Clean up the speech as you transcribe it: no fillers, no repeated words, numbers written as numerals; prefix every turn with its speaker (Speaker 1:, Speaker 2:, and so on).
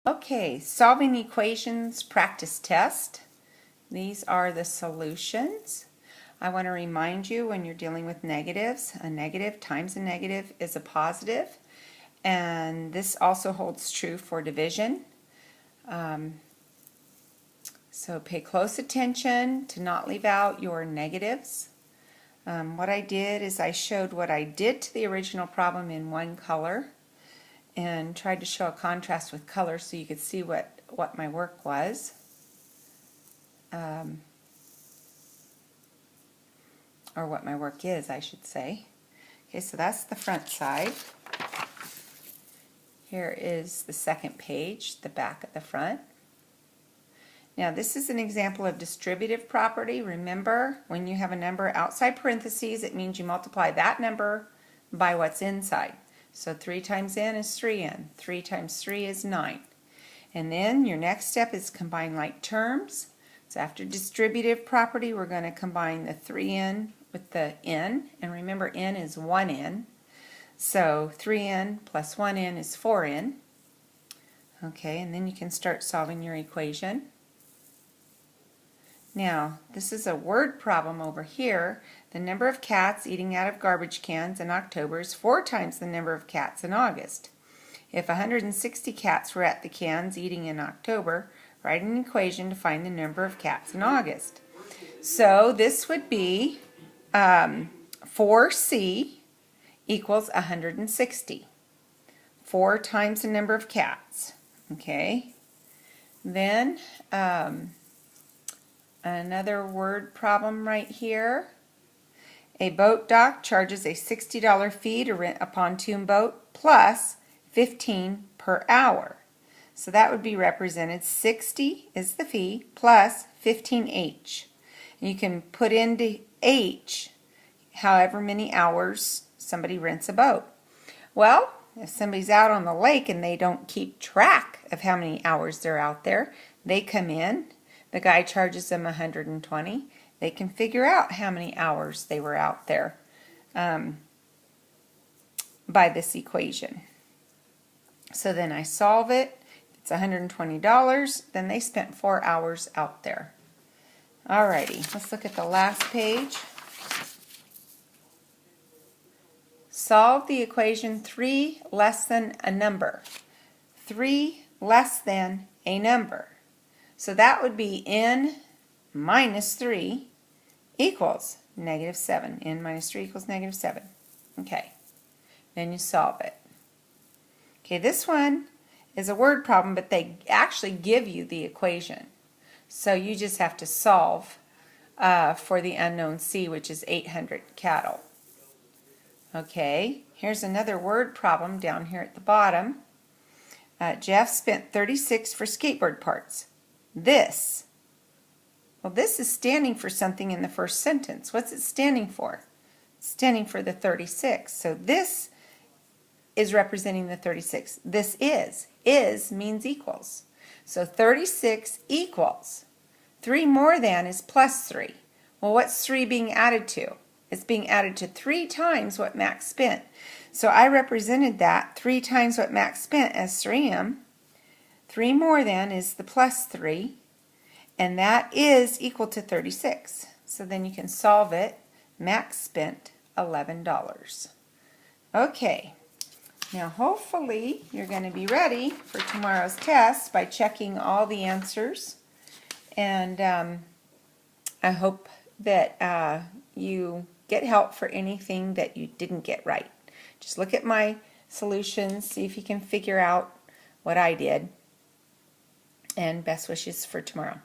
Speaker 1: Okay, solving equations practice test. These are the solutions. I want to remind you when you're dealing with negatives, a negative times a negative is a positive, and this also holds true for division. So pay close attention to not leave out your negatives. What I did is I showed what I did to the original problem in one color and tried to show a contrast with color so you could see what my work was. Or what my work is, I should say. Okay, so that's the front side. Here is the second page, the back at the front. Now this is an example of distributive property. Remember, when you have a number outside parentheses, it means you multiply that number by what's inside. So 3 times n is 3n. 3 times 3 is 9. And then your next step is combine like terms. So after distributive property, we're going to combine the 3n with the n. And remember, n is 1n. So 3n plus 1n is 4n. Okay, and then you can start solving your equation. Now, this is a word problem over here. The number of cats eating out of garbage cans in October is 4 times the number of cats in August. If 160 cats were at the cans eating in October, write an equation to find the number of cats in August. So this would be 4c equals 160. 4 times the number of cats. Okay. Then another word problem right here. A boat dock charges a $60 fee to rent a pontoon boat plus $15 per hour. So that would be represented 60 is the fee plus 15h. And you can put into h however many hours somebody rents a boat. Well, if somebody's out on the lake and they don't keep track of how many hours they're out there, they come in, the guy charges them 120. They can figure out how many hours they were out there by this equation. So then I solve it. It's $120. Then they spent 4 hours out there. Alrighty, let's look at the last page. Solve the equation 3 less than a number. 3 less than a number. So that would be n minus 3 equals negative 7. N minus 3 equals negative 7. Okay, then you solve it. Okay, this one is a word problem, but they actually give you the equation. So you just have to solve for the unknown c, which is 800 cattle. Okay, here's another word problem down here at the bottom. Jeff spent $36 for skateboard parts. This is standing for something in the first sentence. What's it standing for? It's standing for the 36. So this is representing the 36. This is means equals. So 36 equals. 3 more than is plus 3. Well, what's 3 being added to? It's being added to 3 times what Max spent. So I represented that 3 times what Max spent as 3m. 3 more than is the plus 3, and that is equal to 36. So then you can solve it. Max spent $11. Okay, now hopefully you're going to be ready for tomorrow's test by checking all the answers, and I hope that you get help for anything that you didn't get right. Just look at my solutions, see if you can figure out what I did. And best wishes for tomorrow.